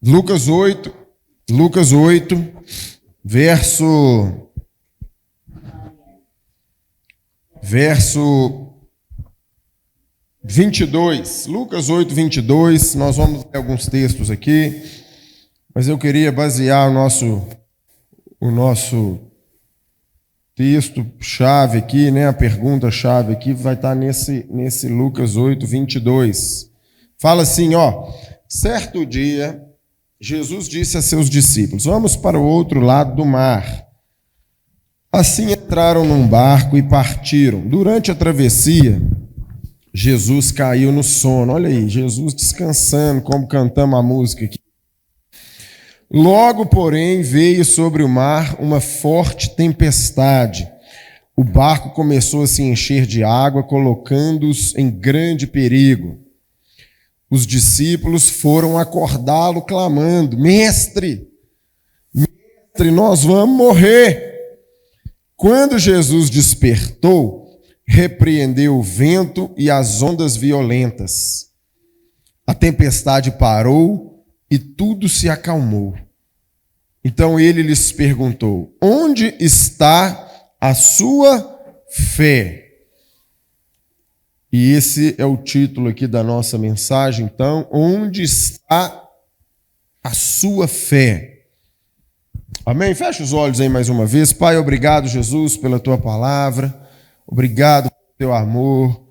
Lucas 8, verso 22. Lucas 8, 22. Nós vamos ler alguns textos aqui, mas eu queria basear o nosso texto-chave aqui, né? A pergunta-chave aqui vai estar nesse Lucas 8, 22. Fala assim, ó: certo dia, Jesus disse a seus discípulos: vamos para o outro lado do mar. Assim entraram num barco e partiram. Durante a travessia, Jesus caiu no sono. Olha aí, Jesus descansando, como cantamos a música aqui. Logo, porém, veio sobre o mar uma forte tempestade. O barco começou a se encher de água, colocando-os em grande perigo. Os discípulos foram acordá-lo, clamando: Mestre, nós vamos morrer. Quando Jesus despertou, repreendeu o vento e as ondas violentas. A tempestade parou e tudo se acalmou. Então ele lhes perguntou: onde está a sua fé? E esse é o título aqui da nossa mensagem, então: onde está a sua fé? Amém? Fecha os olhos aí mais uma vez. Pai, obrigado, Jesus, pela tua palavra. Obrigado pelo teu amor.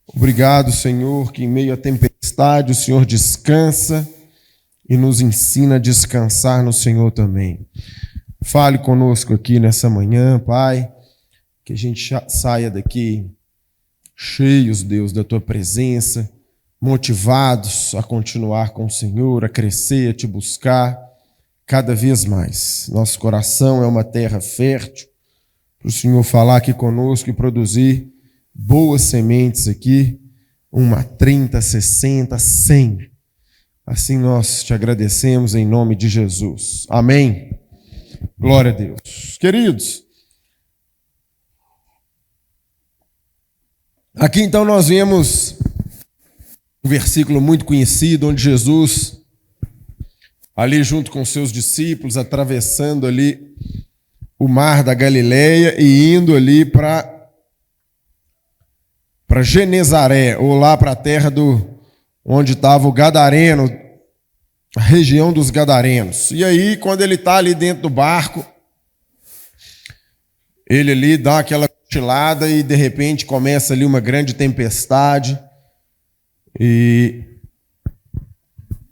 Obrigado, Senhor, que em meio à tempestade o Senhor descansa e nos ensina a descansar no Senhor também. Fale conosco aqui nessa manhã, Pai, que a gente saia daqui cheios, Deus, da tua presença, motivados a continuar com o Senhor, a crescer, a te buscar cada vez mais. Nosso coração é uma terra fértil para o Senhor falar aqui conosco e produzir boas sementes aqui, 30, 60, 100. Assim nós te agradecemos em nome de Jesus. Amém. Glória a Deus. Queridos, aqui então nós vemos um versículo muito conhecido, onde Jesus, ali junto com seus discípulos, atravessando ali o mar da Galileia e indo ali para Genezaré, ou lá para a terra onde estava o Gadareno, a região dos Gadarenos. E aí, quando ele está ali dentro do barco, ele ali dá aquela cochilada e de repente começa ali uma grande tempestade e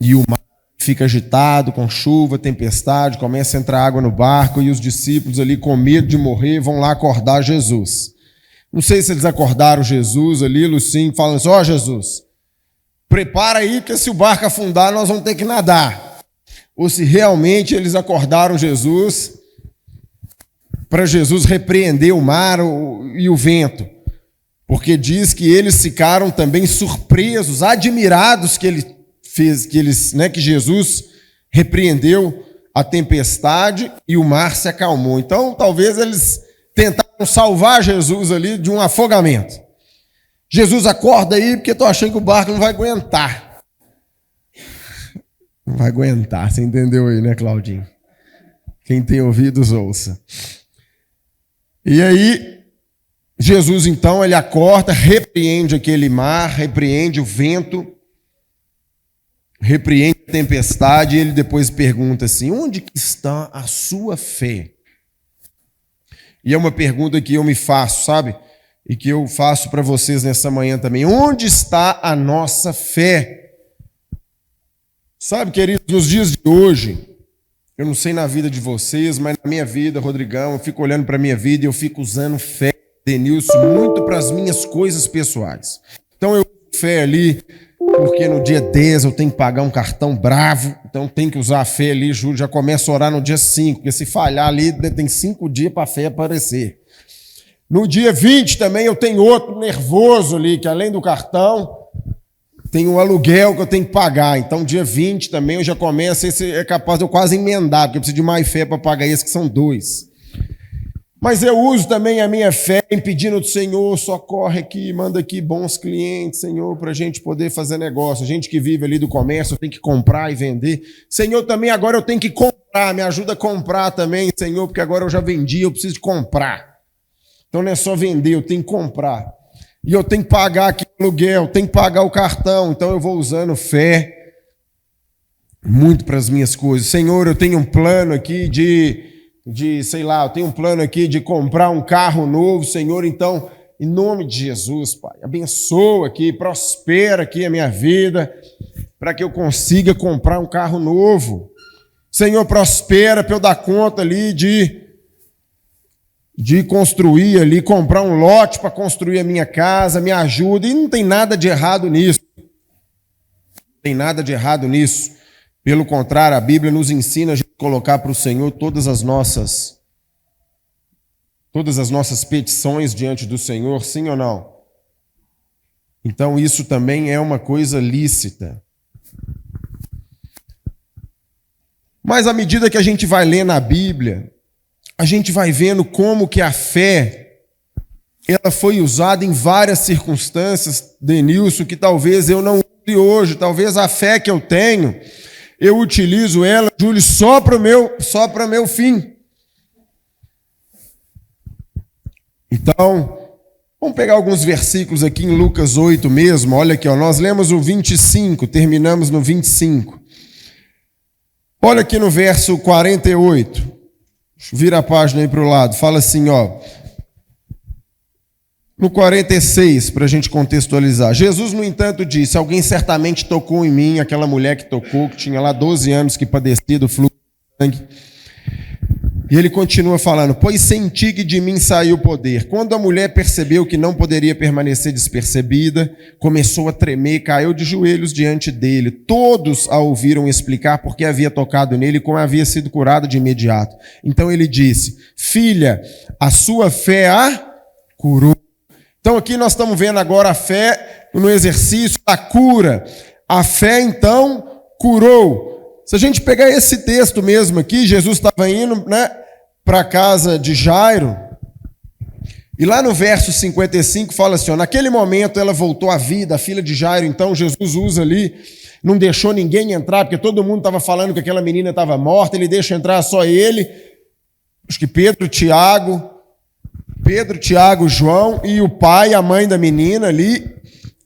o mar fica agitado com chuva, tempestade, começa a entrar água no barco e os discípulos ali com medo de morrer vão lá acordar Jesus. Não sei se eles acordaram Jesus ali, Lucinho, falando assim: ó, Jesus, prepara aí, porque se o barco afundar, nós vamos ter que nadar. Ou se realmente eles acordaram Jesus para Jesus repreender o mar e o vento. Porque diz que eles ficaram também surpresos, admirados que que Jesus repreendeu a tempestade e o mar se acalmou. Então, talvez eles tentaram salvar Jesus ali de um afogamento. Jesus, acorda aí, porque estou achando que o barco não vai aguentar. Não vai aguentar, você entendeu aí, né, Claudinho? Quem tem ouvidos, ouça. E aí, Jesus, então, ele acorda, repreende aquele mar, repreende o vento, repreende a tempestade, e ele depois pergunta assim: onde está a sua fé? E é uma pergunta que eu me faço, sabe? E que eu faço para vocês nessa manhã também. Onde está a nossa fé? Sabe, queridos, nos dias de hoje, eu não sei na vida de vocês, mas na minha vida, Rodrigão, eu fico olhando para a minha vida e eu fico usando fé, Denilson, muito para as minhas coisas pessoais. Então eu uso fé ali, porque no dia 10 eu tenho que pagar um cartão bravo, então tem que usar a fé ali, Júlio, já começa a orar no dia 5, porque se falhar ali, tem 5 dias para a fé aparecer. No dia 20 também eu tenho outro nervoso ali, que além do cartão, tem um aluguel que eu tenho que pagar. Então, dia 20 também eu já começo, esse é capaz de eu quase emendar, porque eu preciso de mais fé para pagar esse, que são 2. Mas eu uso também a minha fé em pedindo do Senhor, socorre aqui, manda aqui bons clientes, Senhor, para a gente poder fazer negócio. A gente que vive ali do comércio tem que comprar e vender. Senhor, também agora eu tenho que comprar, me ajuda a comprar também, Senhor, porque agora eu já vendi, eu preciso de comprar. Então não é só vender, eu tenho que comprar. E eu tenho que pagar aqui o aluguel, tenho que pagar o cartão, então eu vou usando fé muito para as minhas coisas. Senhor, eu tenho um plano aqui eu tenho um plano aqui de comprar um carro novo, Senhor, então, em nome de Jesus, Pai, abençoa aqui, prospera aqui a minha vida, para que eu consiga comprar um carro novo. Senhor, prospera para eu dar conta ali de construir ali, comprar um lote para construir a minha casa, me ajuda, e não tem nada de errado nisso. Não tem nada de errado nisso. Pelo contrário, a Bíblia nos ensina a gente colocar para o Senhor todas as nossas petições diante do Senhor, sim ou não? Então isso também é uma coisa lícita. Mas à medida que a gente vai lendo a Bíblia, a gente vai vendo como que a fé ela foi usada em várias circunstâncias, Denilson, que talvez eu não use hoje, talvez a fé que eu tenho, eu utilizo ela, Júlio, só para meu fim. Então, vamos pegar alguns versículos aqui em Lucas 8 mesmo. Olha aqui, ó, nós lemos o 25, terminamos no 25. Olha aqui no verso 48. Vira a página aí para o lado. Fala assim, ó. No 46, para a gente contextualizar. Jesus, no entanto, disse: alguém certamente tocou em mim, aquela mulher que tocou, que tinha lá 12 anos, que padecia do fluxo de sangue. E ele continua falando: pois senti que de mim saiu o poder. Quando a mulher percebeu que não poderia permanecer despercebida, começou a tremer, caiu de joelhos diante dele. Todos a ouviram explicar porque havia tocado nele e como havia sido curado de imediato. Então ele disse: filha, a sua fé a curou. Então aqui nós estamos vendo agora a fé no exercício da cura. A fé então curou. Se a gente pegar esse texto mesmo aqui, Jesus estava indo, para a casa de Jairo, e lá no verso 55 fala assim, ó, naquele momento ela voltou à vida, a filha de Jairo. Então Jesus usa ali, não deixou ninguém entrar, porque todo mundo estava falando que aquela menina estava morta, ele deixa entrar só ele, acho que Pedro, Tiago, João e o pai, a mãe da menina ali,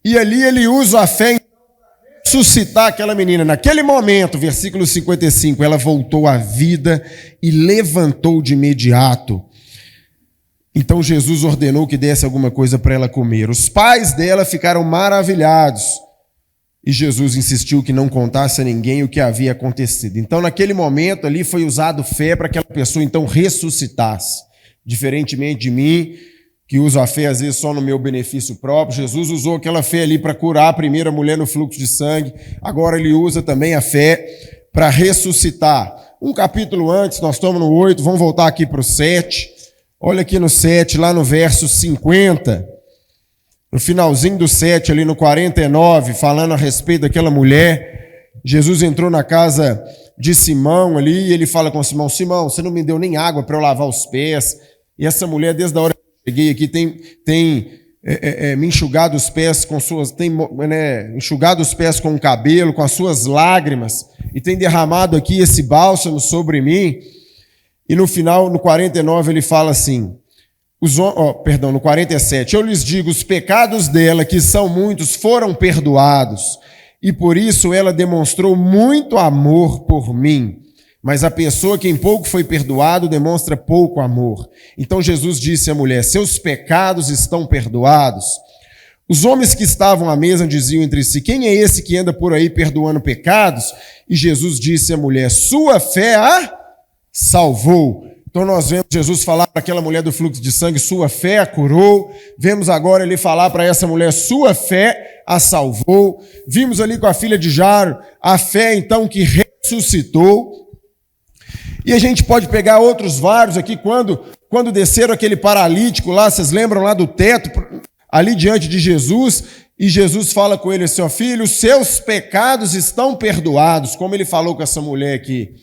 e ali ele usa a fé em ressuscitar aquela menina. Naquele momento, versículo 55, ela voltou à vida e levantou de imediato. Então Jesus ordenou que desse alguma coisa para ela comer. Os pais dela ficaram maravilhados e Jesus insistiu que não contasse a ninguém o que havia acontecido. Então naquele momento ali foi usado fé para que aquela pessoa então ressuscitasse. Diferentemente de mim, que uso a fé às vezes só no meu benefício próprio, Jesus usou aquela fé ali para curar a primeira mulher no fluxo de sangue, agora ele usa também a fé para ressuscitar. Um capítulo antes, nós estamos no 8, vamos voltar aqui para o 7, olha aqui no 7, lá no verso 50, no finalzinho do 7, ali no 49, falando a respeito daquela mulher, Jesus entrou na casa de Simão ali, e ele fala com Simão: Simão, você não me deu nem água para eu lavar os pés, e essa mulher desde a hora cheguei aqui, tem me enxugado os pés com suas, enxugado os pés com o cabelo, com as suas lágrimas, e tem derramado aqui esse bálsamo sobre mim. E no final, no 49, ele fala assim, no 47, eu lhes digo, os pecados dela, que são muitos, foram perdoados, e por isso ela demonstrou muito amor por mim. Mas a pessoa que em pouco foi perdoado demonstra pouco amor. Então Jesus disse à mulher: seus pecados estão perdoados. Os homens que estavam à mesa diziam entre si: quem é esse que anda por aí perdoando pecados? E Jesus disse à mulher: sua fé a salvou. Então nós vemos Jesus falar para aquela mulher do fluxo de sangue: sua fé a curou. Vemos agora ele falar para essa mulher: sua fé a salvou. Vimos ali com a filha de Jairo a fé então que ressuscitou. E a gente pode pegar outros vários aqui, quando desceram aquele paralítico lá, vocês lembram lá do teto, ali diante de Jesus, e Jesus fala com ele assim: ó, filho, os seus pecados estão perdoados, como ele falou com essa mulher aqui.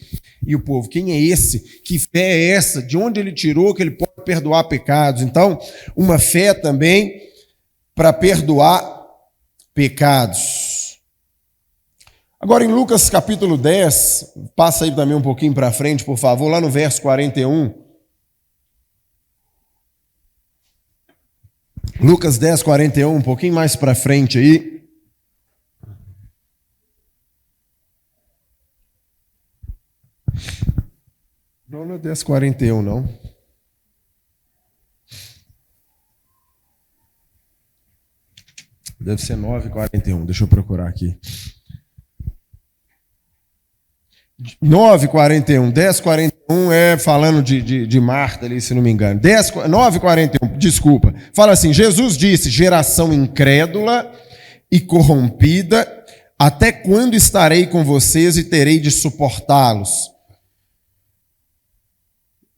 E o povo: quem é esse? Que fé é essa? De onde ele tirou que ele pode perdoar pecados. Então, uma fé também para perdoar pecados. Agora, em Lucas capítulo 10, passa aí também um pouquinho para frente, por favor, lá no verso 41. Lucas 10, 41, um pouquinho mais para frente aí. Não é 10, 41, não. Deve ser 9, 41. Deixa eu procurar aqui. 9, 41. 10, 41 é falando de Marta ali, se não me engano. 9, 41, desculpa. Fala assim, Jesus disse, geração incrédula e corrompida, até quando estarei com vocês e terei de suportá-los?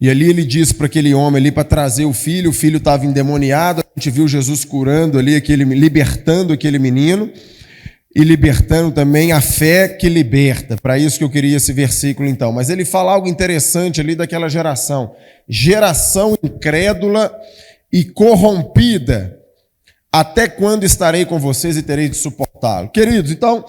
E ali ele disse para aquele homem ali para trazer o filho estava endemoniado, a gente viu Jesus curando ali, libertando aquele menino, e libertando também a fé que liberta. Para isso que eu queria esse versículo então. Mas ele fala algo interessante ali daquela geração. Geração incrédula e corrompida. Até quando estarei com vocês e terei de suportá-lo? Queridos, então,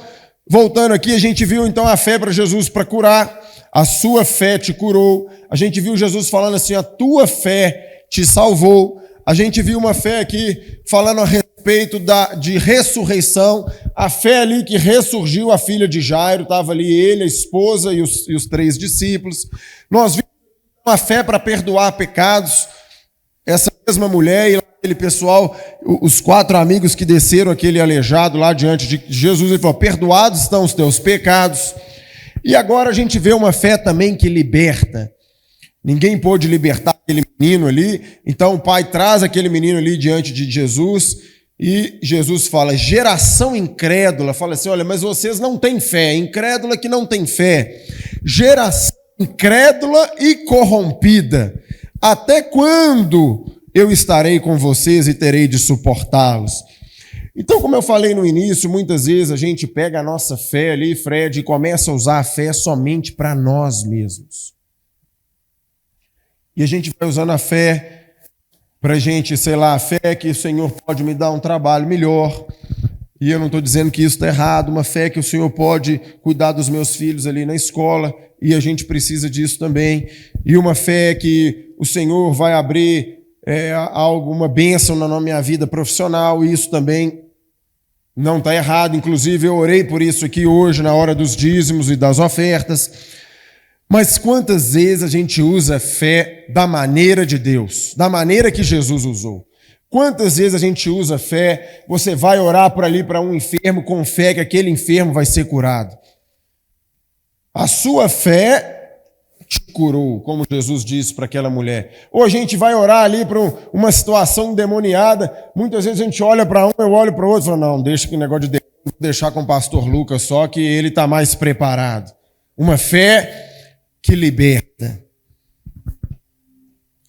voltando aqui, a gente viu então a fé para Jesus para curar. A sua fé te curou. A gente viu Jesus falando assim, a tua fé te salvou. A gente viu uma fé aqui falando a respeito de ressurreição. A fé ali que ressurgiu a filha de Jairo, estava ali ele, a esposa e os 3 discípulos. Nós vimos uma fé para perdoar pecados. Essa mesma mulher e aquele pessoal, os 4 amigos que desceram aquele aleijado lá diante de Jesus, ele falou, perdoados estão os teus pecados. E agora a gente vê uma fé também que liberta. Ninguém pôde libertar aquele menino ali, então o pai traz aquele menino ali diante de Jesus e Jesus fala, geração incrédula, fala assim, olha, mas vocês não têm fé, incrédula que não tem fé, geração incrédula e corrompida, até quando eu estarei com vocês e terei de suportá-los? Então, como eu falei no início, muitas vezes a gente pega a nossa fé ali, Fred, e começa a usar a fé somente para nós mesmos. E a gente vai usando a fé para a gente, sei lá, a fé que o Senhor pode me dar um trabalho melhor. E eu não estou dizendo que isso está errado, uma fé que o Senhor pode cuidar dos meus filhos ali na escola, e a gente precisa disso também. E uma fé que o Senhor vai abrir alguma bênção na minha vida profissional, e isso também não está errado, inclusive eu orei por isso aqui hoje, na hora dos dízimos e das ofertas. Mas quantas vezes a gente usa fé da maneira de Deus, da maneira que Jesus usou? Quantas vezes a gente usa fé, você vai orar por ali para um enfermo com fé que aquele enfermo vai ser curado? A sua fé te curou, como Jesus disse para aquela mulher. Ou a gente vai orar ali para uma situação endemoniada, muitas vezes a gente olha para um, eu olho para o outro e falo, não, deixa que negócio de deixar com o pastor Lucas só, que ele está mais preparado. Uma fé que liberta.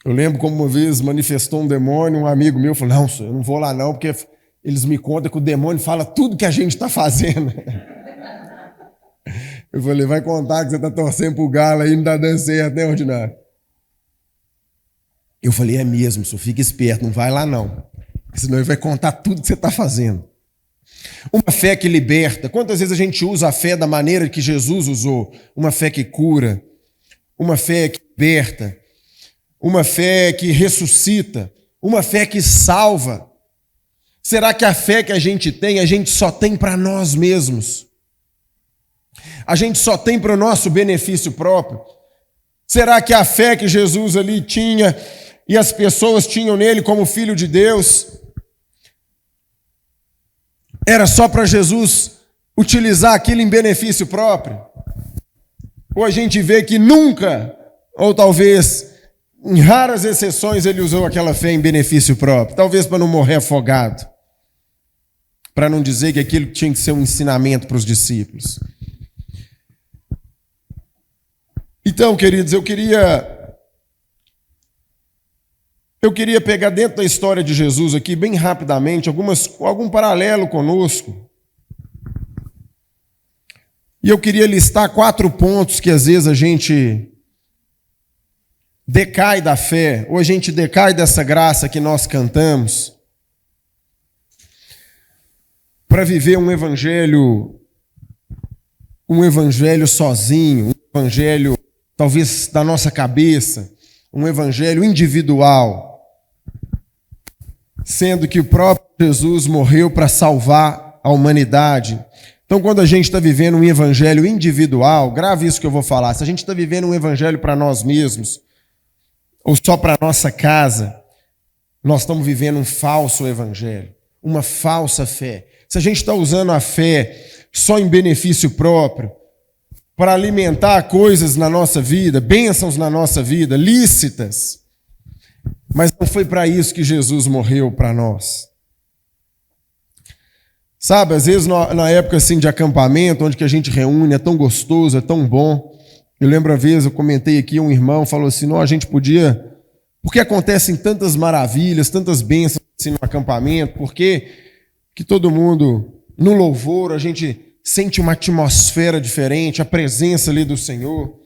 Eu lembro como uma vez manifestou um demônio, um amigo meu falou, não, senhor, eu não vou lá não, porque eles me contam que o demônio fala tudo que a gente está fazendo. Eu falei, vai contar que você está torcendo pro galo aí, não está dando certo, né, ordinário? Eu falei, é mesmo, senhor, fica esperto, não vai lá não. Senão ele vai contar tudo que você está fazendo. Uma fé que liberta. Quantas vezes a gente usa a fé da maneira que Jesus usou? Uma fé que cura, uma fé que liberta, uma fé que ressuscita, uma fé que salva. Será que a fé que a gente só tem para nós mesmos? A gente só tem para o nosso benefício próprio? Será que a fé que Jesus ali tinha e as pessoas tinham nele como filho de Deus era só para Jesus utilizar aquilo em benefício próprio? Ou a gente vê que nunca, ou talvez em raras exceções, ele usou aquela fé em benefício próprio? Talvez para não morrer afogado, para não dizer que aquilo tinha que ser um ensinamento para os discípulos. Então, queridos, eu queria pegar dentro da história de Jesus aqui, bem rapidamente, algum paralelo conosco. E eu queria listar 4 pontos que às vezes a gente decai da fé, ou a gente decai dessa graça que nós cantamos, para viver um evangelho sozinho, um evangelho talvez da nossa cabeça, um evangelho individual, sendo que o próprio Jesus morreu para salvar a humanidade. Então, quando a gente está vivendo um evangelho individual, grave isso que eu vou falar, se a gente está vivendo um evangelho para nós mesmos, ou só para a nossa casa, nós estamos vivendo um falso evangelho, uma falsa fé. Se a gente está usando a fé só em benefício próprio, para alimentar coisas na nossa vida, bênçãos na nossa vida, lícitas, mas não foi para isso que Jesus morreu para nós. Sabe, às vezes na época assim de acampamento, onde que a gente reúne, é tão gostoso, é tão bom. Eu lembro uma vez, eu comentei aqui, um irmão falou assim, não, a gente podia, porque acontecem tantas maravilhas, tantas bênçãos assim no acampamento, porque que todo mundo, no louvor, a gente sente uma atmosfera diferente, a presença ali do Senhor.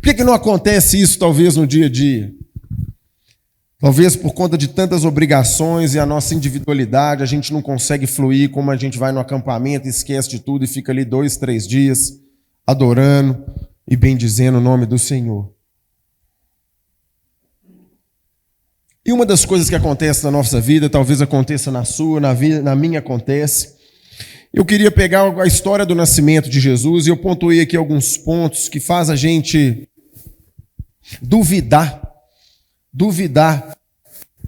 Por que não acontece isso talvez no dia a dia? Talvez por conta de tantas obrigações e a nossa individualidade, a gente não consegue fluir como a gente vai no acampamento, esquece de tudo e fica ali 2, 3 dias adorando e bendizendo o nome do Senhor. E uma das coisas que acontece na nossa vida, talvez aconteça na sua, na minha acontece. Eu queria pegar a história do nascimento de Jesus e eu pontuei aqui alguns pontos que faz a gente duvidar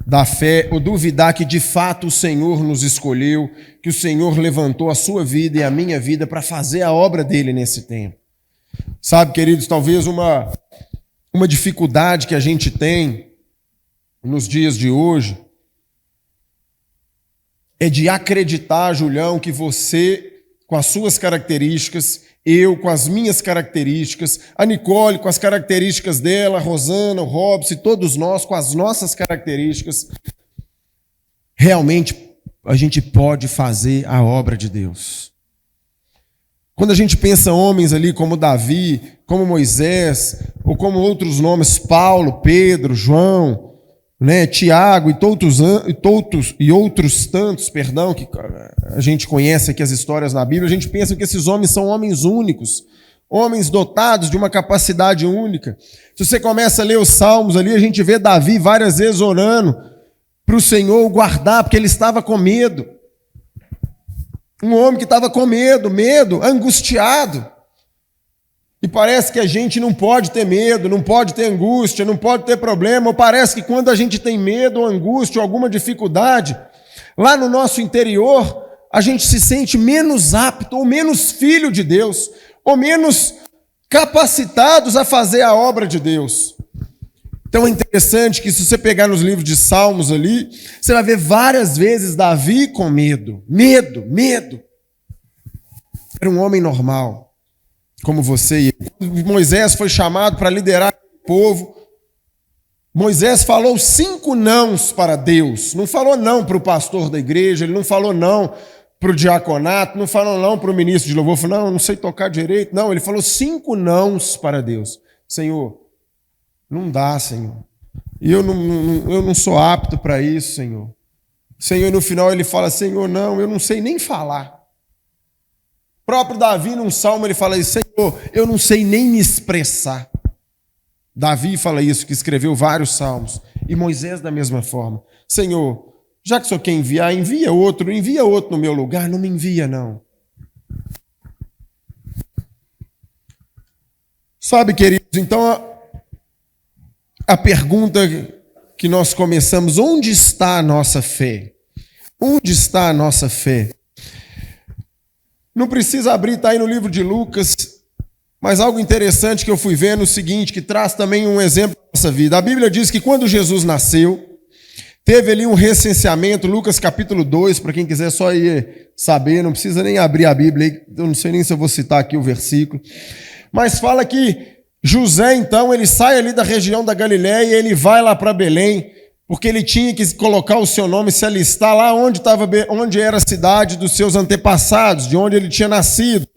da fé, ou duvidar que de fato o Senhor nos escolheu, que o Senhor levantou a sua vida e a minha vida para fazer a obra dele nesse tempo. Sabe, queridos, talvez uma dificuldade que a gente tem nos dias de hoje é de acreditar, Julião, que você, com as suas características, eu com as minhas características, a Nicole com as características dela, a Rosana, o Robson, todos nós com as nossas características, realmente a gente pode fazer a obra de Deus. Quando a gente pensa homens ali como Davi, como Moisés, ou como outros nomes, Paulo, Pedro, João, né, Tiago e outros tantos, que a gente conhece aqui as histórias na Bíblia, a gente pensa que esses homens são homens únicos, homens dotados de uma capacidade única. Se você começa a ler os Salmos ali, a gente vê Davi várias vezes orando para o Senhor o guardar, porque ele estava com medo. Um homem que estava com medo, angustiado. E parece que a gente não pode ter medo, não pode ter angústia, não pode ter problema. Ou parece que quando a gente tem medo, ou angústia, ou alguma dificuldade, lá no nosso interior, a gente se sente menos apto, ou menos filho de Deus, ou menos capacitados a fazer a obra de Deus. Então é interessante que se você pegar nos livros de Salmos ali, você vai ver várias vezes Davi com medo. Medo. Era um homem normal, como você e eu. Quando Moisés foi chamado para liderar o povo, Moisés falou 5 nãos para Deus. Não falou não para o pastor da igreja, ele não falou não para o diaconato, não falou não para o ministro de louvor, falou, não sei tocar direito. Não, ele falou 5 nãos para Deus. Senhor, não dá, Senhor. E eu não sou apto para isso, Senhor. Senhor, no final ele fala, Senhor, não, eu não sei nem falar. O próprio Davi, num salmo, ele fala isso, Senhor, eu não sei nem me expressar. Davi fala isso, que escreveu vários salmos. E Moisés da mesma forma. Senhor, já que o Senhor quer enviar, envia outro no meu lugar, não me envia, não. Sabe, queridos, então a pergunta que nós começamos, onde está a nossa fé? Onde está a nossa fé? Não precisa abrir, está aí no livro de Lucas, mas algo interessante que eu fui vendo é o seguinte, que traz também um exemplo da nossa vida. A Bíblia diz que quando Jesus nasceu, teve ali um recenseamento, Lucas capítulo 2, para quem quiser só ir saber, não precisa nem abrir a Bíblia, eu não sei nem se eu vou citar aqui o versículo, mas fala que José, então, ele sai ali da região da Galiléia e ele vai lá para Belém, porque ele tinha que colocar o seu nome, se alistar lá onde era a cidade dos seus antepassados, de onde ele tinha nascido.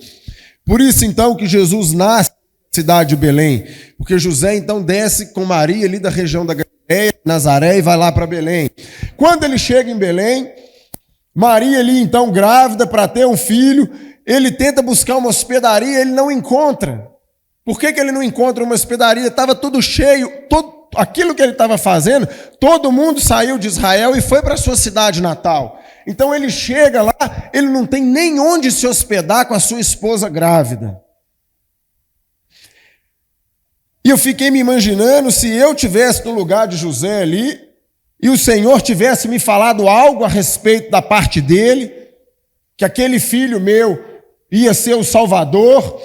Por isso, então, que Jesus nasce cidade de Belém? Porque José então desce com Maria ali da região da Galileia, Nazaré, e vai lá para Belém. Quando ele chega em Belém, Maria ali então grávida para ter um filho, ele tenta buscar uma hospedaria, ele não encontra. Por que ele não encontra uma hospedaria? Estava tudo cheio, aquilo que ele estava fazendo, todo mundo saiu de Israel e foi para a sua cidade natal. Então ele chega lá, ele não tem nem onde se hospedar com a sua esposa grávida. E eu fiquei me imaginando se eu tivesse no lugar de José ali, e o Senhor tivesse me falado algo a respeito da parte dele, que aquele filho meu ia ser o Salvador,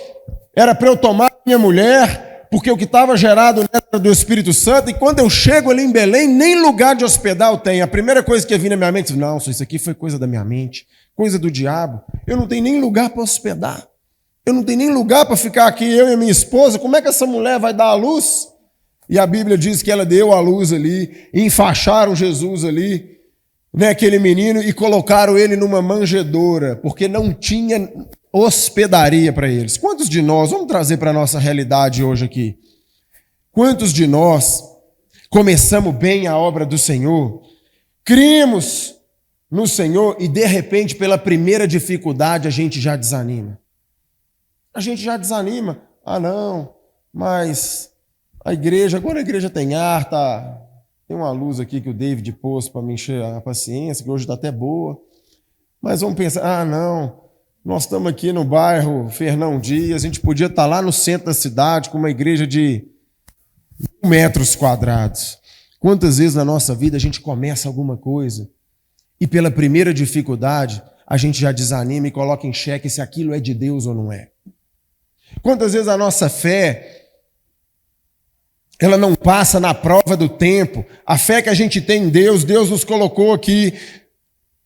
era para eu tomar minha mulher, porque o que estava gerado era do Espírito Santo, e quando eu chego ali em Belém, nem lugar de hospedar eu tenho. A primeira coisa que vinha na minha mente, não, isso aqui foi coisa da minha mente, coisa do diabo, eu não tenho nem lugar para hospedar. Eu não tenho nem lugar para ficar aqui, eu e a minha esposa. Como é que essa mulher vai dar à luz? E a Bíblia diz que ela deu à luz ali, e enfaixaram Jesus ali, né, aquele menino, e colocaram ele numa manjedoura, porque não tinha hospedaria para eles. Quantos de nós, vamos trazer para a nossa realidade hoje aqui, quantos de nós começamos bem a obra do Senhor, criamos no Senhor e de repente, pela primeira dificuldade, a gente já desanima. A gente já desanima. Ah, não, mas agora a igreja tem ar, tá? Tem uma luz aqui que o David pôs para me encher a paciência, que hoje está até boa. Mas vamos pensar, ah, não, nós estamos aqui no bairro Fernão Dias, a gente podia estar lá no centro da cidade com uma igreja de 1.000 metros quadrados. Quantas vezes na nossa vida a gente começa alguma coisa e pela primeira dificuldade a gente já desanima e coloca em xeque se aquilo é de Deus ou não é. Quantas vezes a nossa fé, ela não passa na prova do tempo. A fé que a gente tem em Deus, Deus nos colocou aqui,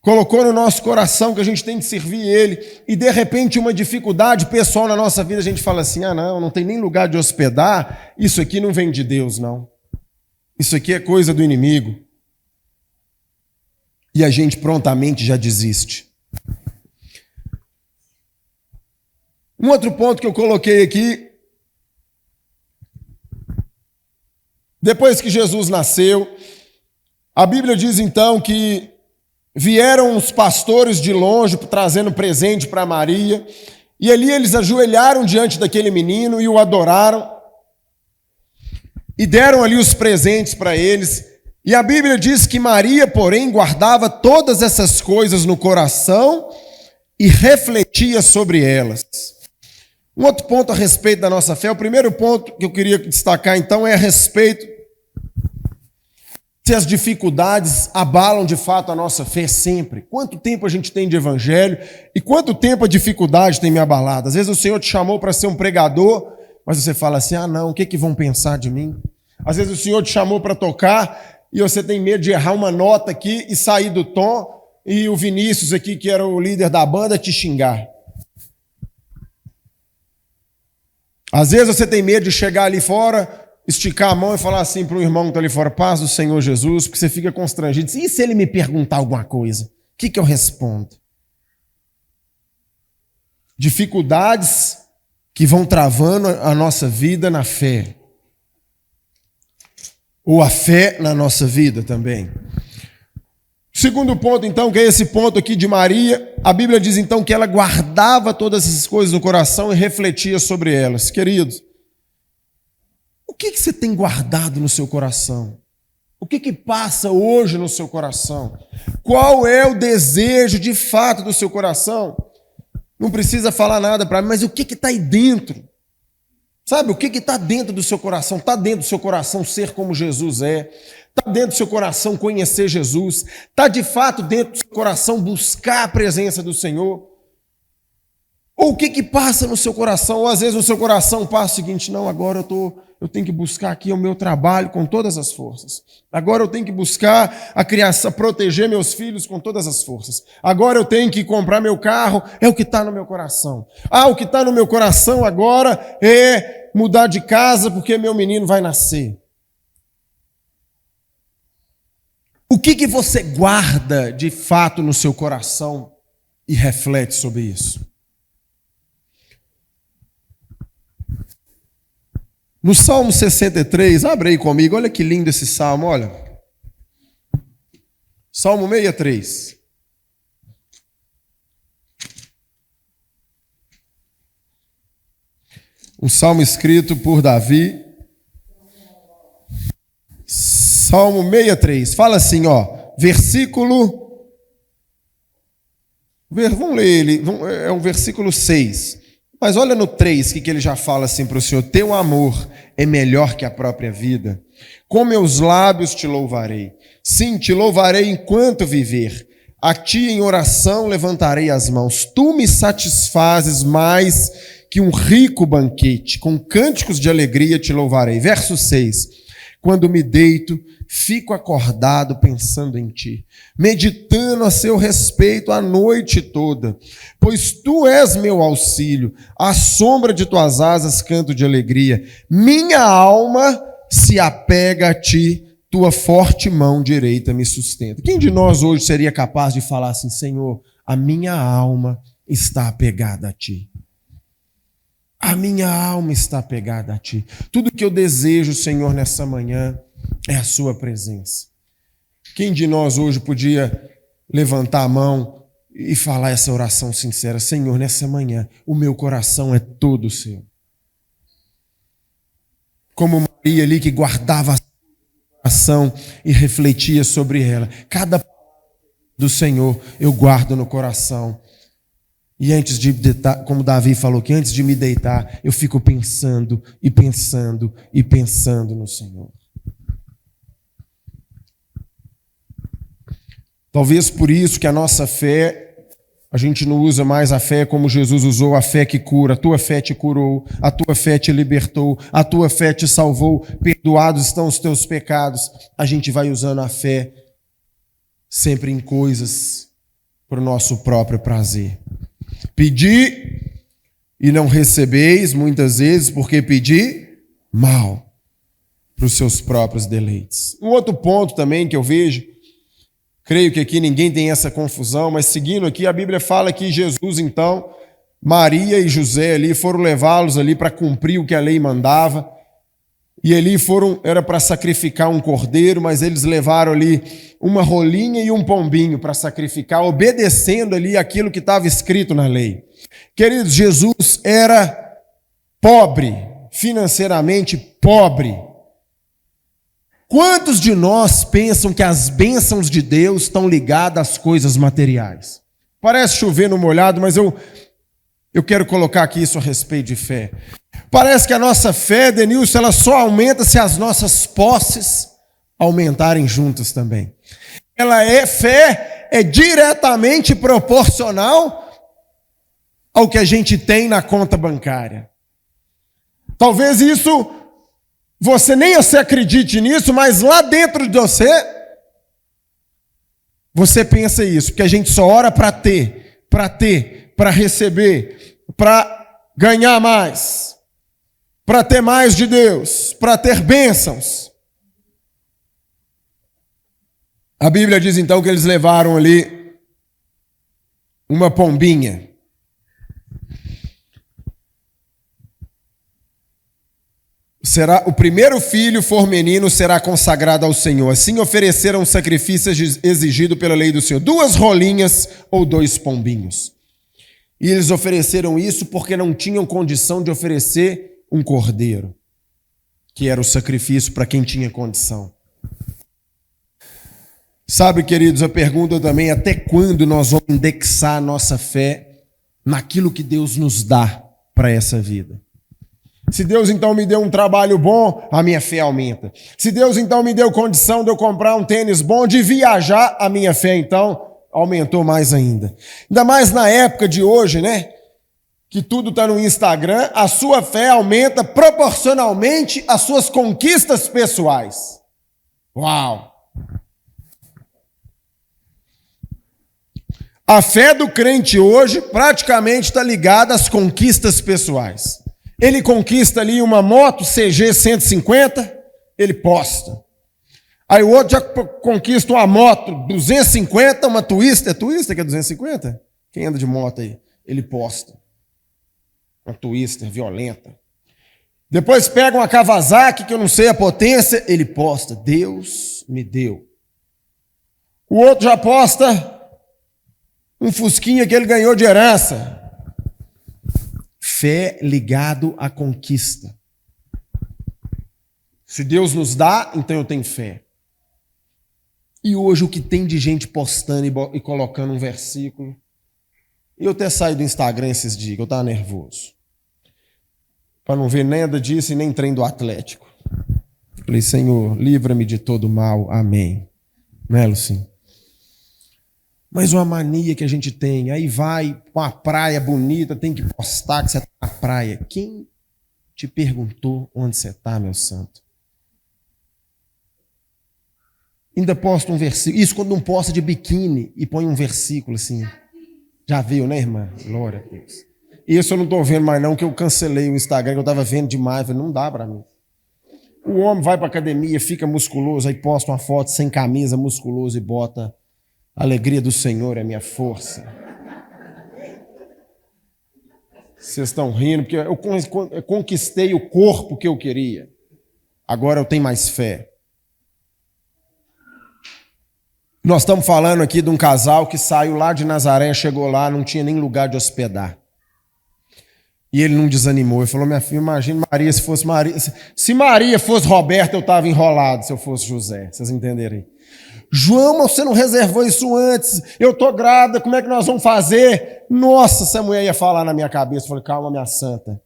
colocou no nosso coração que a gente tem que servir Ele, e de repente uma dificuldade pessoal na nossa vida, a gente fala assim, ah não tem nem lugar de hospedar, isso aqui não vem de Deus não. Isso aqui é coisa do inimigo. E a gente prontamente já desiste. Um outro ponto que eu coloquei aqui, depois que Jesus nasceu, a Bíblia diz então que vieram os pastores de longe trazendo presente para Maria, e ali eles ajoelharam diante daquele menino e o adoraram, e deram ali os presentes para eles, e a Bíblia diz que Maria, porém, guardava todas essas coisas no coração e refletia sobre elas. Um outro ponto a respeito da nossa fé, o primeiro ponto que eu queria destacar então é a respeito se as dificuldades abalam de fato a nossa fé sempre. Quanto tempo a gente tem de evangelho e quanto tempo a dificuldade tem me abalado? Às vezes o Senhor te chamou para ser um pregador, mas você fala assim, ah não, o que vão pensar de mim? Às vezes o Senhor te chamou para tocar e você tem medo de errar uma nota aqui e sair do tom e o Vinícius aqui, que era o líder da banda, te xingar. Às vezes você tem medo de chegar ali fora, esticar a mão e falar assim para o irmão que está ali fora, paz do Senhor Jesus, porque você fica constrangido. E se ele me perguntar alguma coisa? O que eu respondo? Dificuldades que vão travando a nossa vida na fé. Ou a fé na nossa vida também. Segundo ponto, então, que é esse ponto aqui de Maria, a Bíblia diz, então, que ela guardava todas essas coisas no coração e refletia sobre elas. Queridos, o que você tem guardado no seu coração? O que passa hoje no seu coração? Qual é o desejo, de fato, do seu coração? Não precisa falar nada para mim, mas o que está aí dentro? Sabe, o que está dentro do seu coração? Está dentro do seu coração ser como Jesus é? Está dentro do seu coração conhecer Jesus? Está de fato dentro do seu coração buscar a presença do Senhor? Ou o que passa no seu coração? Ou às vezes no seu coração passa o seguinte, não, agora eu tenho que buscar aqui o meu trabalho com todas as forças. Agora eu tenho que buscar a criação, proteger meus filhos com todas as forças. Agora eu tenho que comprar meu carro, é o que está no meu coração. Ah, o que está no meu coração agora é mudar de casa porque meu menino vai nascer. O que você guarda de fato no seu coração e reflete sobre isso? No Salmo 63, abre aí comigo, olha que lindo esse salmo, olha. Salmo 63. Um salmo escrito por Davi. Salmo 63. Fala assim, ó, versículo... Vamos ler ele, é um versículo 6. Mas olha no 3, que ele já fala assim para o Senhor: teu amor é melhor que a própria vida. Com meus lábios te louvarei. Sim, te louvarei enquanto viver. A ti em oração levantarei as mãos. Tu me satisfazes mais que um rico banquete. Com cânticos de alegria te louvarei. Verso 6. Quando me deito, fico acordado pensando em ti, meditando a seu respeito a noite toda, pois tu és meu auxílio, à sombra de tuas asas canto de alegria. Minha alma se apega a ti, tua forte mão direita me sustenta. Quem de nós hoje seria capaz de falar assim: Senhor, a minha alma está apegada a ti? A minha alma está apegada a ti. Tudo que eu desejo, Senhor, nessa manhã é a sua presença. Quem de nós hoje podia levantar a mão e falar essa oração sincera: Senhor, nessa manhã o meu coração é todo seu. Como Maria ali, que guardava a oração e refletia sobre ela. Cada palavra do Senhor eu guardo no coração. E antes de deitar, como Davi falou, que antes de me deitar, eu fico pensando e pensando e pensando no Senhor. Talvez por isso que a nossa fé, a gente não usa mais a fé como Jesus usou, a fé que cura. A tua fé te curou, a tua fé te libertou, a tua fé te salvou, perdoados estão os teus pecados. A gente vai usando a fé sempre em coisas para o nosso próprio prazer. Pedi e não recebeis, muitas vezes, porque pedi mal para os seus próprios deleites. Um outro ponto também que eu vejo, creio que aqui ninguém tem essa confusão, mas seguindo aqui, a Bíblia fala que Jesus, então, Maria e José ali foram levá-los ali para cumprir o que a lei mandava. E ali era para sacrificar um cordeiro, mas eles levaram ali uma rolinha e um pombinho para sacrificar, obedecendo ali aquilo que estava escrito na lei. Queridos, Jesus era pobre, financeiramente pobre. Quantos de nós pensam que as bênçãos de Deus estão ligadas às coisas materiais? Parece chover no molhado, mas eu quero colocar aqui isso a respeito de fé. Parece que a nossa fé, Denilson, ela só aumenta se as nossas posses aumentarem juntas também. Fé é diretamente proporcional ao que a gente tem na conta bancária. Talvez isso, você nem se acredite nisso, mas lá dentro de você pensa isso, porque a gente só ora para ter, para receber, para ganhar mais, para ter mais de Deus, para ter bênçãos. A Bíblia diz então que eles levaram ali uma pombinha. O primeiro filho for menino será consagrado ao Senhor. Assim ofereceram o sacrifício exigido pela lei do Senhor: 2 rolinhas ou 2 pombinhos. E eles ofereceram isso porque não tinham condição de oferecer um cordeiro, que era o sacrifício para quem tinha condição. Sabe, queridos, a pergunta também é: até quando nós vamos indexar a nossa fé naquilo que Deus nos dá para essa vida? Se Deus então me deu um trabalho bom, a minha fé aumenta. Se Deus então me deu condição de eu comprar um tênis bom, de viajar, a minha fé então aumentou mais ainda. Ainda mais na época de hoje, né? Que tudo está no Instagram, a sua fé aumenta proporcionalmente às suas conquistas pessoais. Uau! A fé do crente hoje praticamente está ligada às conquistas pessoais. Ele conquista ali uma moto CG 150, ele posta. Aí o outro já conquista uma moto 250, uma Twister. É Twister que é 250? Quem anda de moto aí? Ele posta. Uma Twister violenta. Depois pega uma Kawasaki, que eu não sei a potência, ele posta, Deus me deu. O outro já posta um fusquinha que ele ganhou de herança. Fé ligado à conquista. Se Deus nos dá, então eu tenho fé. E hoje o que tem de gente postando e colocando um versículo. Eu até saí do Instagram esses dias, que eu estava nervoso. Para não ver nada disso e nem trem do Atlético. Falei, Senhor, livra-me de todo mal. Amém. Não é, Lucinho? Mas uma mania que a gente tem, aí vai para uma praia bonita, tem que postar que você está na praia. Quem te perguntou onde você está, meu santo? Ainda posta um versículo. Isso quando não posta de biquíni e põe um versículo assim. Já viu, né, irmã? Glória a Deus. Isso eu não estou vendo mais não, que eu cancelei o Instagram, que eu estava vendo demais. Falei, não dá para mim. O homem vai para academia, fica musculoso, aí posta uma foto sem camisa, musculoso, e bota a alegria do Senhor é minha força. Vocês estão rindo, porque eu conquistei o corpo que eu queria. Agora eu tenho mais fé. Nós estamos falando aqui de um casal que saiu lá de Nazaré, chegou lá, não tinha nem lugar de hospedar. E ele não desanimou. Ele falou, minha filha, imagina Maria, se fosse Maria. Se Maria fosse Roberta, eu estava enrolado, se eu fosse José. Vocês entenderem? João, mas você não reservou isso antes. Eu estou grávida, como é que nós vamos fazer? Nossa, essa mulher ia falar na minha cabeça. Eu falei, calma, minha santa.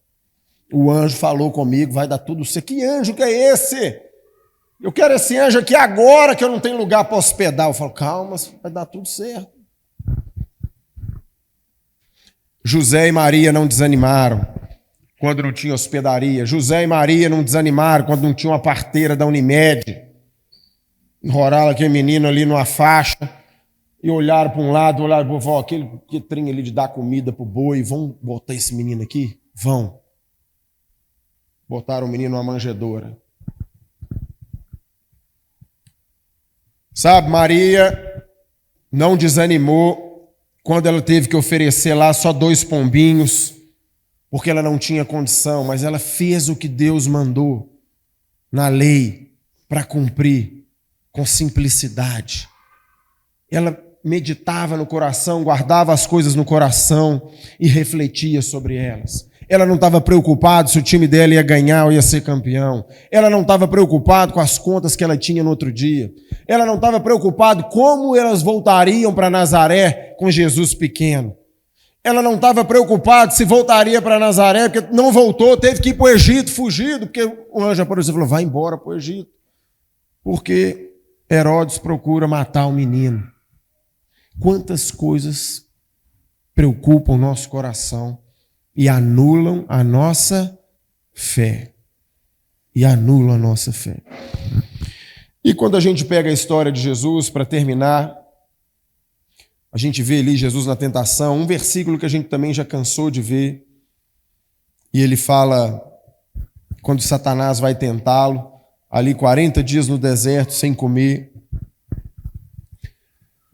O anjo falou comigo, vai dar tudo certo. Que anjo que é esse? Eu quero esse anjo aqui agora, que eu não tenho lugar para hospedar. Eu falo, calma, vai dar tudo certo. José e Maria não desanimaram quando não tinha hospedaria. José e Maria não desanimaram quando não tinha uma parteira da Unimed. Enrolaram aquele menino ali numa faixa e olharam para um lado, olharam para o outro, aquele trem ali de dar comida para o boi, vão botar esse menino aqui? Vão. Botaram o menino numa manjedoura. Sabe, Maria não desanimou quando ela teve que oferecer lá só 2 pombinhos, porque ela não tinha condição, mas ela fez o que Deus mandou na lei para cumprir com simplicidade. Ela meditava no coração, guardava as coisas no coração e refletia sobre elas. Ela não estava preocupada se o time dela ia ganhar ou ia ser campeão. Ela não estava preocupada com as contas que ela tinha no outro dia. Ela não estava preocupada como elas voltariam para Nazaré com Jesus pequeno. Ela não estava preocupada se voltaria para Nazaré, porque não voltou, teve que ir para o Egito, fugido, porque o anjo apareceu e falou, vai embora para o Egito. Porque Herodes procura matar o menino. Quantas coisas preocupam o nosso coração e anulam a nossa fé. E anulam a nossa fé. E quando a gente pega a história de Jesus, para terminar, a gente vê ali Jesus na tentação, um versículo que a gente também já cansou de ver, e ele fala, quando Satanás vai tentá-lo, ali 40 dias no deserto, sem comer,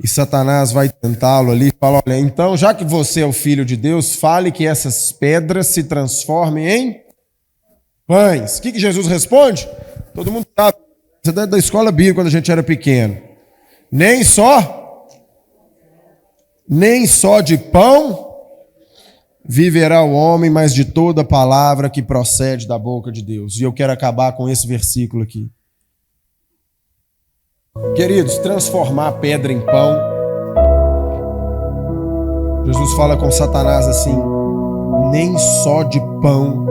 e Satanás vai tentá-lo ali, fala, olha, então, já que você é o Filho de Deus, fale que essas pedras se transformem em pães. O que Jesus responde? Todo mundo sabe, você é da escola bíblica quando a gente era pequeno. Nem só de pão viverá o homem, mas de toda palavra que procede da boca de Deus. E eu quero acabar com esse versículo aqui. Queridos, transformar pedra em pão. Jesus fala com Satanás assim, nem só de pão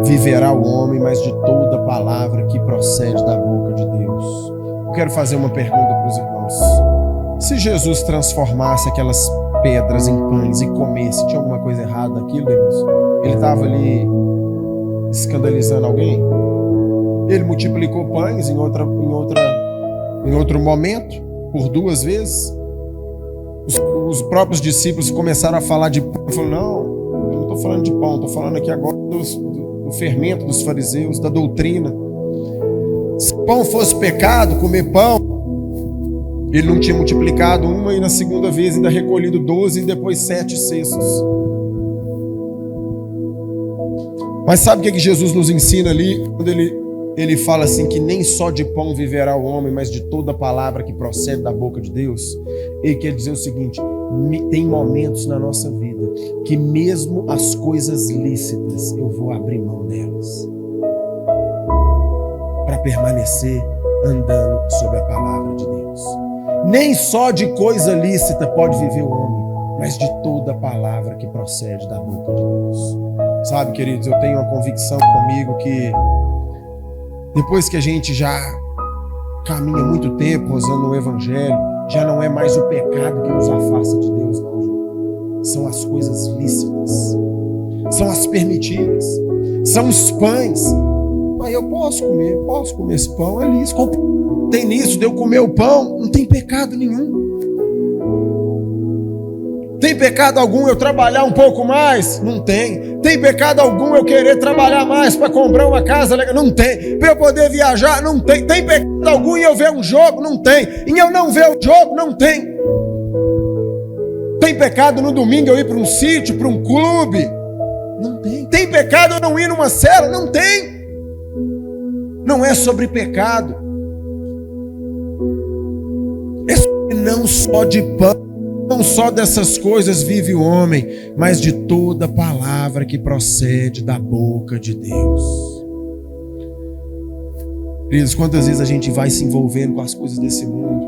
viverá o homem, mas de toda palavra que procede da boca de Deus. Eu quero fazer uma pergunta para os irmãos. Se Jesus transformasse aquelas pedras em pães e comesse, tinha alguma coisa errada naquilo, Deus? Ele estava ali escandalizando alguém? Ele multiplicou pães em outro momento, por 2 vezes. Os próprios discípulos começaram a falar de pão. Ele falou, não, eu não estou falando de pão, estou falando aqui agora do fermento dos fariseus, da doutrina. Se pão fosse pecado, comer pão, ele não tinha multiplicado uma e na segunda vez ainda recolhido 12 e depois 7 cestos. Mas sabe o que Jesus nos ensina ali? Quando ele fala assim que nem só de pão viverá o homem, mas de toda palavra que procede da boca de Deus. Ele quer dizer o seguinte: tem momentos na nossa vida que mesmo as coisas lícitas eu vou abrir mão delas para permanecer andando sobre a palavra de Deus. Nem só de coisa lícita pode viver o homem, mas de toda palavra que procede da boca de Deus. Sabe, queridos, eu tenho uma convicção comigo que depois que a gente já caminha muito tempo usando o evangelho, já não é mais o pecado que nos afasta de Deus, não. São as coisas lícitas, são as permitidas, são os pães. Mas eu posso comer esse pão, é lícito. Tem nisso de eu comer o pão, não tem pecado nenhum. Tem pecado algum eu trabalhar um pouco mais? Não tem. Tem pecado algum eu querer trabalhar mais para comprar uma casa legal? Não tem. Para eu poder viajar? Não tem. Tem pecado algum em eu ver um jogo? Não tem. Em eu não ver o jogo? Não tem. Tem pecado no domingo eu ir para um sítio, para um clube? Não tem. Tem pecado eu não ir numa cela? Não tem. Não é sobre pecado. É sobre não só de pão. Não só dessas coisas vive o homem, mas de toda palavra que procede da boca de Deus. Queridos, quantas vezes a gente vai se envolvendo com as coisas desse mundo?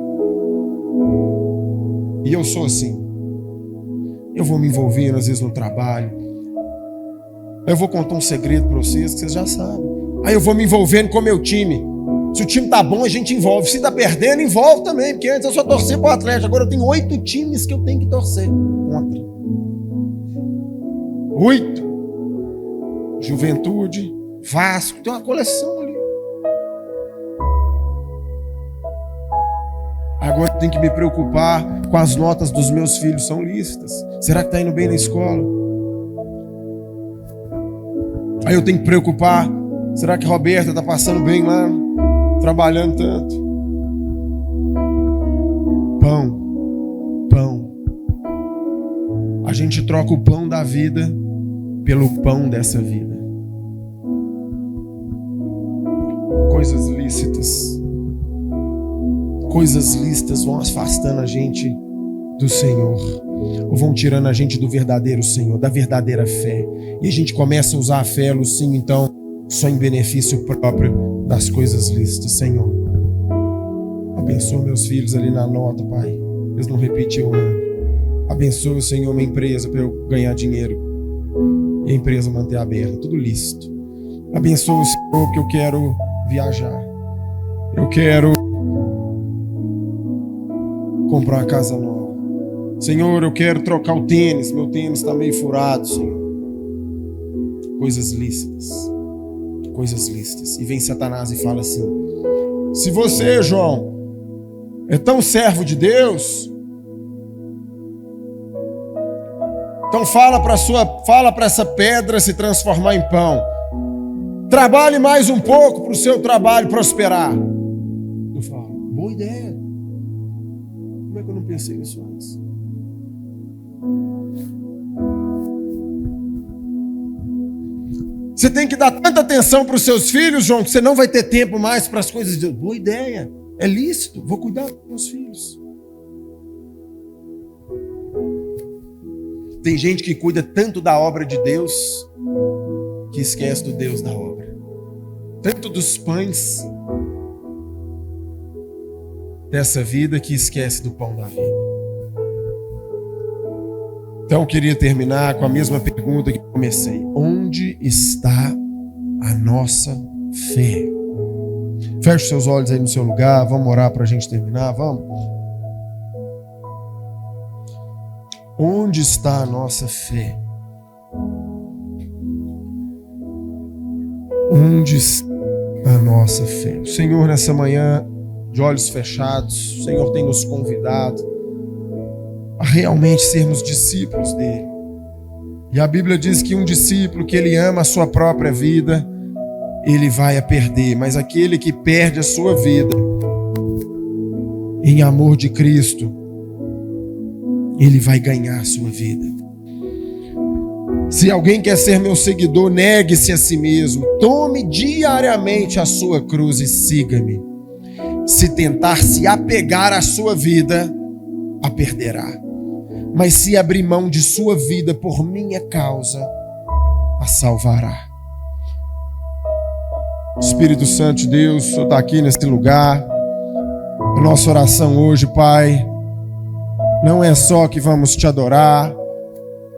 E eu sou assim. Eu vou me envolvendo às vezes no trabalho. Eu vou contar um segredo para vocês que vocês já sabem. Aí eu vou me envolvendo com o meu time. Se o time tá bom, a gente envolve. Se tá perdendo, envolve também. Porque antes eu só torcia pro Atlético. Agora eu tenho 8 times que eu tenho que torcer contra. 8. Juventude, Vasco. Tem uma coleção ali. Agora eu tenho que me preocupar com as notas dos meus filhos. São lícitas. Será que tá indo bem na escola? Aí eu tenho que preocupar. Será que a Roberta tá passando bem lá? Trabalhando tanto. Pão. A gente troca o pão da vida pelo pão dessa vida. Coisas lícitas. Coisas lícitas vão afastando a gente do Senhor. Ou vão tirando a gente do verdadeiro Senhor, da verdadeira fé. E a gente começa a usar a fé, Lucinho, então, só em benefício próprio das coisas lícitas. Senhor, abençoa meus filhos ali na nota, Pai. Eles não repetiu o ano. Abençoa, Senhor, minha empresa para eu ganhar dinheiro e a empresa manter aberta, tudo lícito. Abençoa o Senhor porque eu quero viajar. Eu quero comprar uma casa nova. Senhor, eu quero trocar o tênis. Meu tênis está meio furado, Senhor. Coisas lícitas. Coisas lícitas. E vem Satanás e fala assim: se você, João, é tão servo de Deus, então fala para essa pedra se transformar em pão. Trabalhe mais um pouco para o seu trabalho prosperar. Eu falo, boa ideia. Como é que eu não pensei nisso antes? Você tem que dar tanta atenção para os seus filhos, João, que você não vai ter tempo mais para as coisas de Deus. Boa ideia, é lícito, vou cuidar dos meus filhos. Tem gente que cuida tanto da obra de Deus que esquece do Deus da obra. Tanto dos pães dessa vida que esquece do pão da vida. Então eu queria terminar com a mesma pergunta que comecei. Onde está a nossa fé? Feche seus olhos aí no seu lugar. Vamos orar para a gente terminar? Vamos? Onde está a nossa fé? Onde está a nossa fé? O Senhor, nessa manhã, de olhos fechados, o Senhor tem nos convidado a realmente sermos discípulos dele. E a Bíblia diz que um discípulo que ele ama a sua própria vida, ele vai a perder. Mas aquele que perde a sua vida em amor de Cristo, ele vai ganhar a sua vida. Se alguém quer ser meu seguidor, negue-se a si mesmo. Tome diariamente a sua cruz e siga-me. Se tentar se apegar à sua vida, a perderá. Mas se abrir mão de sua vida por minha causa, a salvará. Espírito Santo de Deus, o Senhor está aqui nesse lugar. A nossa oração hoje, Pai, não é só que vamos te adorar,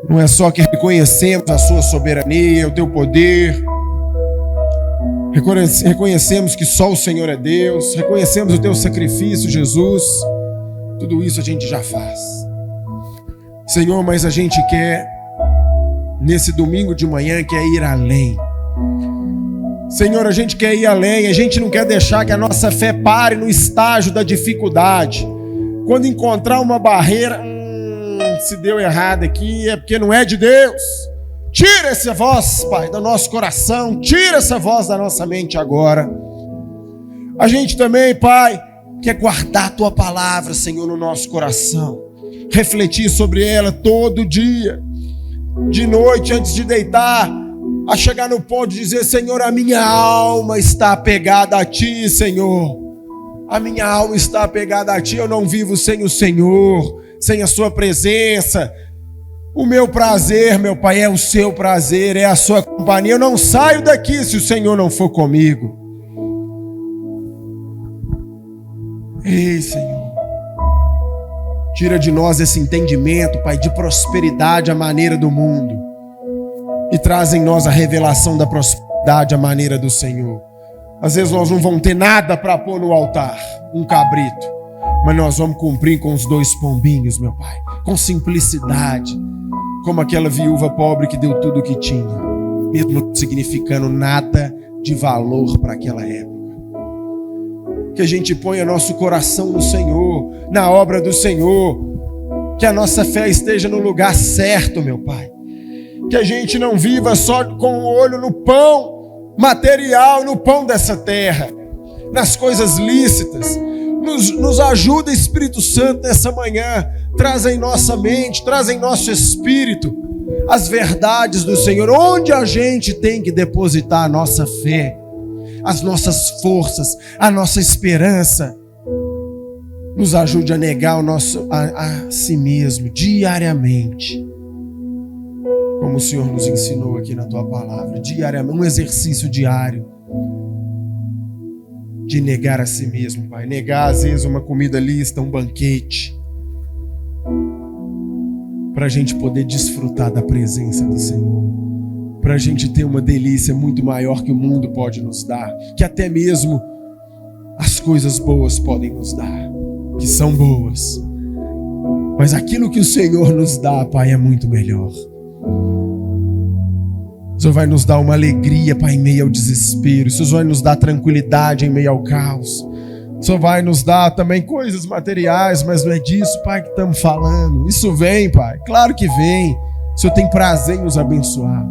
não é só que reconhecemos a sua soberania, o teu poder, reconhecemos que só o Senhor é Deus, reconhecemos o teu sacrifício, Jesus. Tudo isso a gente já faz, Senhor, mas a gente quer, nesse domingo de manhã, quer ir além. Senhor, a gente quer ir além, a gente não quer deixar que a nossa fé pare no estágio da dificuldade. Quando encontrar uma barreira, se deu errado aqui, é porque não é de Deus. Tira essa voz, Pai, do nosso coração, tira essa voz da nossa mente agora. A gente também, Pai, quer guardar a Tua palavra, Senhor, no nosso coração, refletir sobre ela todo dia, de noite, antes de deitar, a chegar no ponto de dizer: Senhor, a minha alma está apegada a Ti, Senhor. A minha alma está apegada a Ti, eu não vivo sem o Senhor, sem a Sua presença. O meu prazer, meu Pai, é o Seu prazer, é a Sua companhia. Eu não saio daqui se o Senhor não for comigo. Ei, Senhor, tira de nós esse entendimento, Pai, de prosperidade à maneira do mundo, e traz em nós a revelação da prosperidade à maneira do Senhor. Às vezes nós não vamos ter nada para pôr no altar, um cabrito, mas nós vamos cumprir com os 2 pombinhos, meu Pai, com simplicidade, como aquela viúva pobre que deu tudo o que tinha, mesmo não significando nada de valor para aquela época. Que a gente ponha nosso coração no Senhor, na obra do Senhor, que a nossa fé esteja no lugar certo, meu Pai. Que a gente não viva só com o olho no pão material, no pão dessa terra, nas coisas lícitas. Nos ajuda, Espírito Santo, nessa manhã. Traz em nossa mente, traz em nosso espírito as verdades do Senhor. Onde a gente tem que depositar a nossa fé, as nossas forças, a nossa esperança. Nos ajude a negar a si mesmo diariamente, como o Senhor nos ensinou aqui na Tua palavra, diariamente, um exercício diário de negar a si mesmo, Pai. Negar às vezes uma comida lícita, um banquete, para a gente poder desfrutar da presença do Senhor, para a gente ter uma delícia muito maior que o mundo pode nos dar, que até mesmo as coisas boas podem nos dar, que são boas, mas aquilo que o Senhor nos dá, Pai, é muito melhor. O Senhor vai nos dar uma alegria, Pai, em meio ao desespero. O Senhor vai nos dar tranquilidade em meio ao caos. O Senhor vai nos dar também coisas materiais, mas não é disso, Pai, que estamos falando. Isso vem, Pai, claro que vem. O Senhor tem prazer em nos abençoar.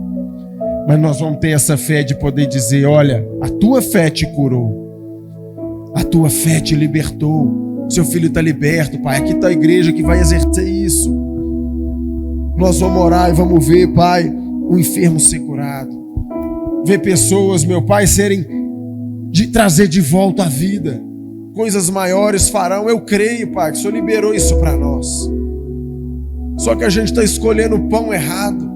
Mas nós vamos ter essa fé de poder dizer: olha, a Tua fé te curou, a Tua fé te libertou, seu filho está liberto, Pai. Aqui está a igreja que vai exercer isso. Nós vamos orar e vamos ver, Pai, o enfermo ser curado, ver pessoas, meu Pai, trazer de volta a vida. Coisas maiores farão, eu creio, Pai, que o Senhor liberou isso para nós. Só que a gente está escolhendo o pão errado.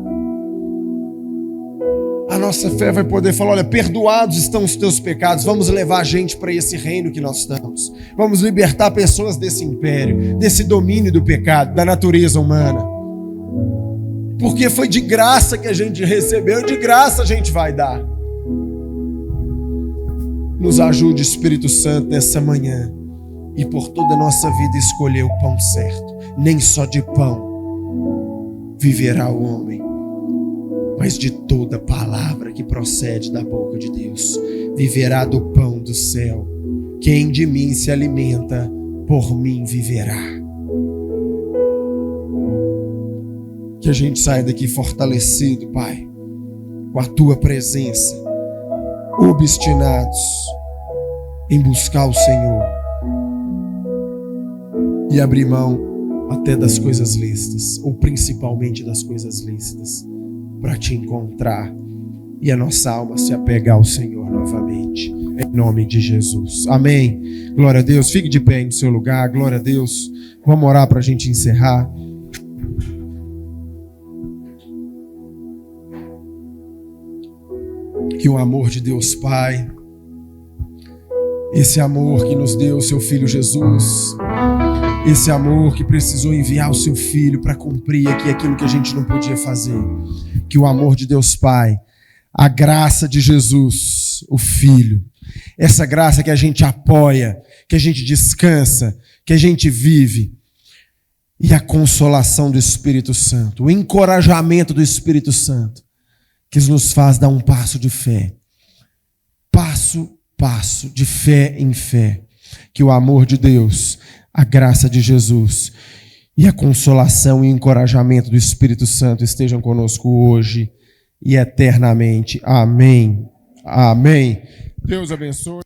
A nossa fé vai poder falar: olha, perdoados estão os teus pecados, vamos levar a gente para esse reino que nós estamos, vamos libertar pessoas desse império, desse domínio do pecado, da natureza humana. Porque foi de graça que a gente recebeu, de graça a gente vai dar. Nos ajude, Espírito Santo, nessa manhã, e por toda a nossa vida escolher o pão certo. Nem só de pão viverá o homem, mas de toda palavra que procede da boca de Deus. Viverá do pão do céu. Quem de mim se alimenta, por mim viverá. Que a gente saia daqui fortalecido, Pai, com a Tua presença, obstinados em buscar o Senhor e abrir mão até das coisas lícitas, ou principalmente das coisas lícitas, para te encontrar e a nossa alma se apegar ao Senhor novamente, em nome de Jesus. Amém. Glória a Deus. Fique de pé no seu lugar. Glória a Deus. Vamos orar para a gente encerrar. Que o amor de Deus Pai, esse amor que nos deu o seu Filho Jesus, esse amor que precisou enviar o seu Filho para cumprir aqui aquilo que a gente não podia fazer, que o amor de Deus Pai, a graça de Jesus, o Filho, essa graça que a gente apoia, que a gente descansa, que a gente vive, e a consolação do Espírito Santo, o encorajamento do Espírito Santo, que nos faz dar um passo de fé, passo de fé em fé, que o amor de Deus, a graça de Jesus e a consolação e encorajamento do Espírito Santo estejam conosco hoje e eternamente. Amém. Amém. Deus abençoe.